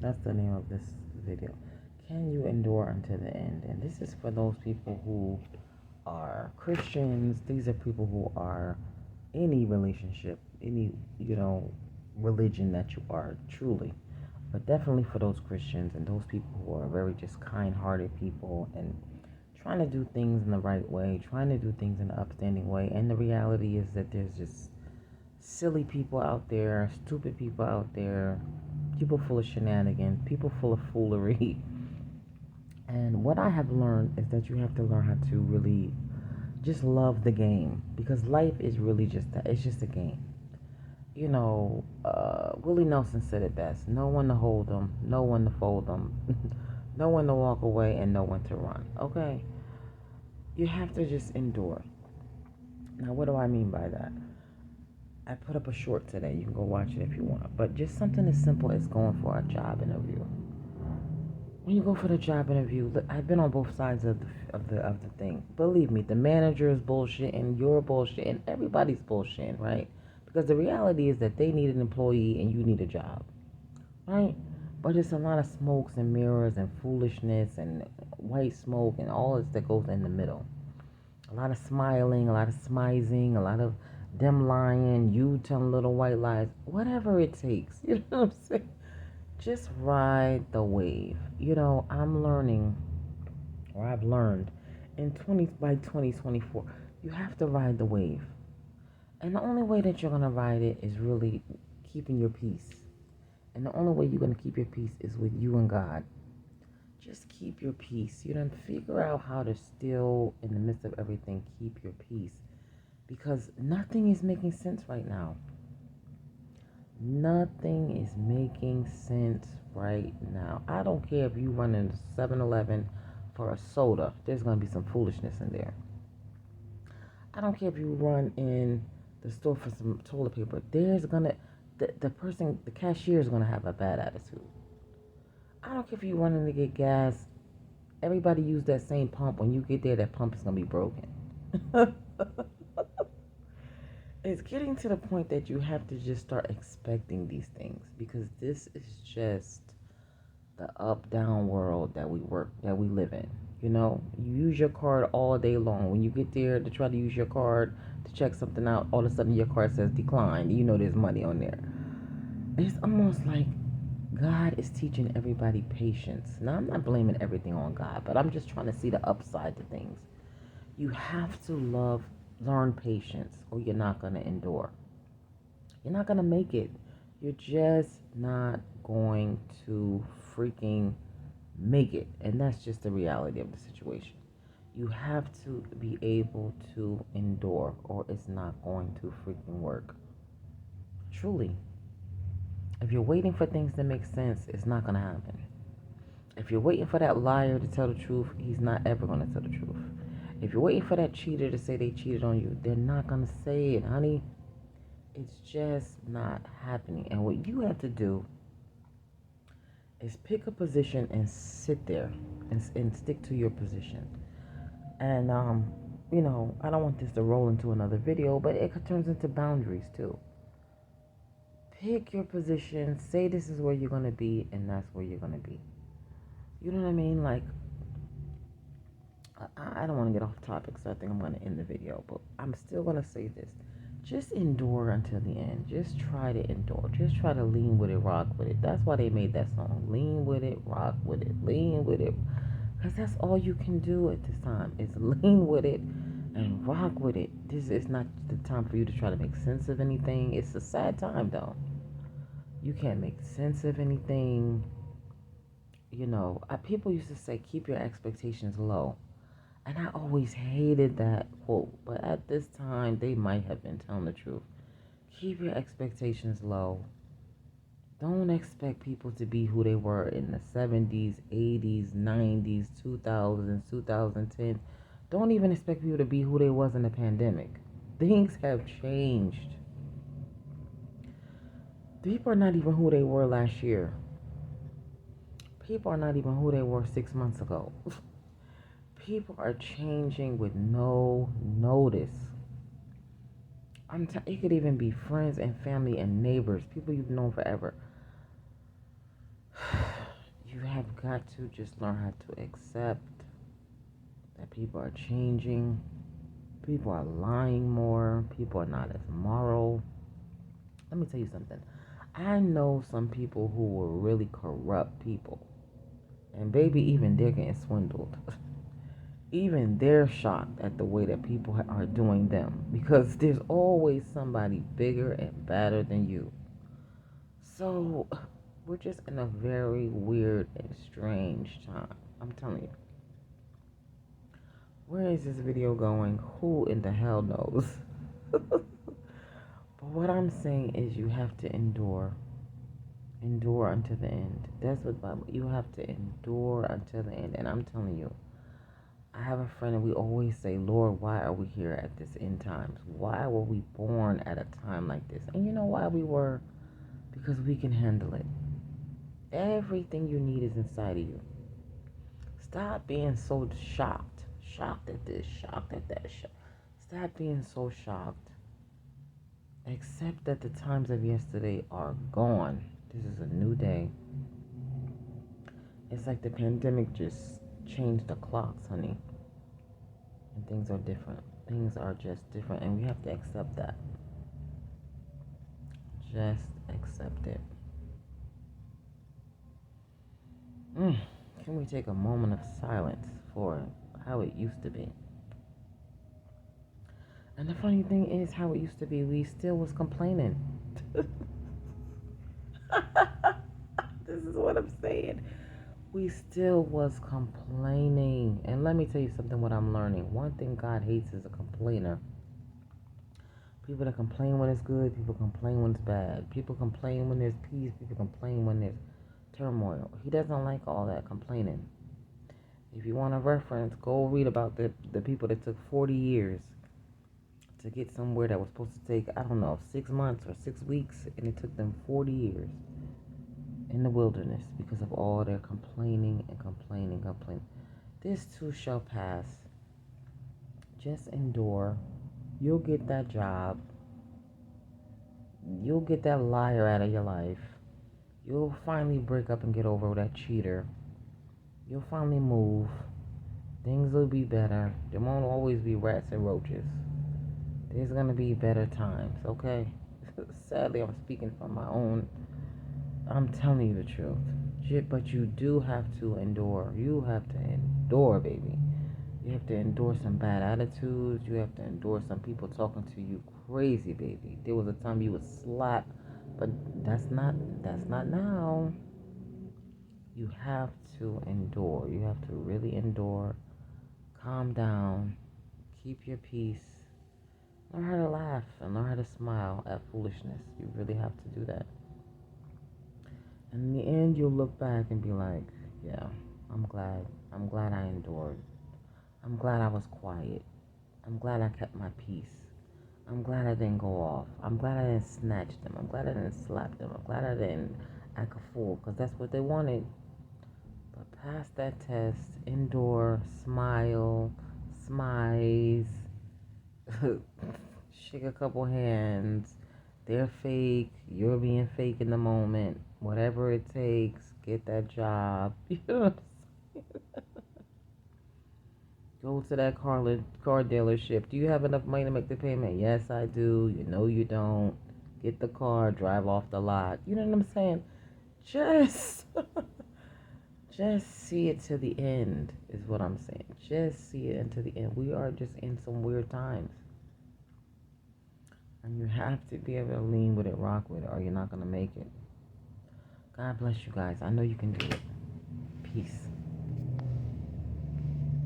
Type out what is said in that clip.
That's the name of this video. Can you endure until the end? And this is for those people who are Christians. These are people who are any relationship, any, religion that you are truly. But definitely for those Christians and those people who are very just kind hearted people and trying to do things in the right way, trying to do things in an upstanding way. And the reality is that there's just silly people out there, stupid people out there, people full of shenanigans, people full of foolery. And what I have learned is that you have to learn how to really just love the game because life is really just that. It's just a game. Willie Nelson said it best: no one to hold them, no one to fold them, no one to walk away, and no one to run. Okay, you have to just endure. Now, what do I mean by that? I put up a short today. You can go watch it if you want. But just something as simple as going for a job interview. When you go for the job interview, look, I've been on both sides of the thing. Believe me, the manager is bullshit, and you're bullshit, and everybody's bullshit, right? Because the reality is that they need an employee and you need a job, right? But it's a lot of smokes and mirrors and foolishness and white smoke and all this that goes in the middle. A lot of smiling, a lot of smizing, a lot of them lying, you telling little white lies, whatever it takes. You know what I'm saying? Just ride the wave. I'm learning, or I've learned, in 2024, you have to ride the wave. And the only way that you're gonna ride it is really keeping your peace. And the only way you're gonna keep your peace is with you and God. Just keep your peace. Figure out how to still, in the midst of everything, keep your peace. Because nothing is making sense right now. Nothing is making sense right now. I don't care if you run in 7-Eleven for a soda. There's going to be some foolishness in there. I don't care if you run in the store for some toilet paper. The cashier is going to have a bad attitude. I don't care if you run in to get gas. Everybody use that same pump. When you get there, that pump is going to be broken. It's getting to the point that you have to just start expecting these things because this is just the up down world that we live in. You use your card all day long. When you get there to try to use your card to check something out, all of a sudden your card says decline. There's money on there. It's almost like God is teaching everybody patience. Now, I'm not blaming everything on God, but I'm just trying to see the upside to things. You have to learn patience, or you're not going to endure. You're not going to make it. You're just not going to freaking make it. And that's just the reality of the situation. You have to be able to endure, or it's not going to freaking work. Truly. If you're waiting for things to make sense, it's not going to happen. If you're waiting for that liar to tell the truth, he's not ever going to tell the truth. If you're waiting for that cheater to say they cheated on you, they're not going to say it, honey. It's just not happening. And what you have to do is pick a position and sit there and stick to your position. And, I don't want this to roll into another video, but it turns into boundaries too. Pick your position, say this is where you're going to be, and that's where you're going to be. You know what I mean? Like, I don't want to get off topic, so I think I'm going to end the video, but I'm still going to say this. Just endure until the end. Just try to endure. Just try to lean with it, rock with it. That's why they made that song. Lean with it, rock with it, lean with it. Because that's all you can do at this time is lean with it and rock with it. This is not the time for you to try to make sense of anything. It's a sad time, though. You can't make sense of anything. People used to say, keep your expectations low. And I always hated that quote. But at this time, they might have been telling the truth. Keep your expectations low. Don't expect people to be who they were in the 70s, 80s, 90s, 2000s, 2010s. Don't even expect people to be who they was in the pandemic. Things have changed. People are not even who they were last year. People are not even who they were 6 months ago. People are changing with no notice. It could even be friends and family and neighbors, people you've known forever. got to just learn how to accept that people are changing. People are lying more. People are not as moral. Let me tell you something. I know some people who were really corrupt people. And baby, even they're getting swindled. Even they're shocked at the way that people are doing them. Because there's always somebody bigger and badder than you. So, we're just in a very weird and strange time. I'm telling you. Where is this video going? Who in the hell knows? But what I'm saying is you have to endure. Endure until the end. That's what Bible. You have to endure until the end. And I'm telling you, I have a friend and we always say, Lord, why are we here at this end times? Why were we born at a time like this? And you know why we were? Because we can handle it. Everything you need is inside of you. Stop being so shocked. Shocked at this, shocked at that. Stop being so shocked. Accept that the times of yesterday are gone. This is a new day. It's like the pandemic just changed the clocks, honey. And things are different. Things are just different. And we have to accept that. Just accept it. Can we take a moment of silence for how it used to be? And the funny thing is, how it used to be, we still was complaining. This is what I'm saying. We still was complaining. And let me tell you something, what I'm learning. One thing God hates is a complainer. People that complain when it's good, people complain when it's bad. People complain when there's peace, people complain when there's turmoil. He doesn't like all that complaining. If you want a reference, go read about the people that took 40 years to get somewhere that was supposed to take, I don't know, 6 months or 6 weeks, and it took them 40 years in the wilderness because of all their complaining and complaining. This too shall pass. Just endure. You'll get that job. You'll get that liar out of your life. You'll finally break up and get over that cheater. You'll finally move. Things will be better. There won't always be rats and roaches. There's going to be better times, okay? Sadly, I'm speaking from my own. I'm telling you the truth. But you do have to endure. You have to endure, baby. You have to endure some bad attitudes. You have to endure some people talking to you crazy, baby. There was a time you would slap, but that's not now. You have to endure. You have to really endure. Calm down. Keep your peace. Learn how to laugh and learn how to smile at foolishness. You really have to do that. And in the end, you'll look back and be like, yeah, I'm glad. I'm glad I endured. I'm glad I was quiet. I'm glad I kept my peace. I'm glad I didn't go off. I'm glad I didn't snatch them. I'm glad I didn't slap them. I'm glad I didn't act a fool, because that's what they wanted. But pass that test, endure, smile, smize, shake a couple hands. They're fake. You're being fake in the moment. Whatever it takes, get that job. You know what I'm saying? Go to that car dealership. Do you have enough money to make the payment? Yes, I do. You know you don't. Get the car, drive off the lot. You know what I'm saying? Just, just see it to the end is what I'm saying. Just see it into the end. We are just in some weird times. And you have to be able to lean with it, rock with it, or you're not going to make it. God bless you guys. I know you can do it. Peace.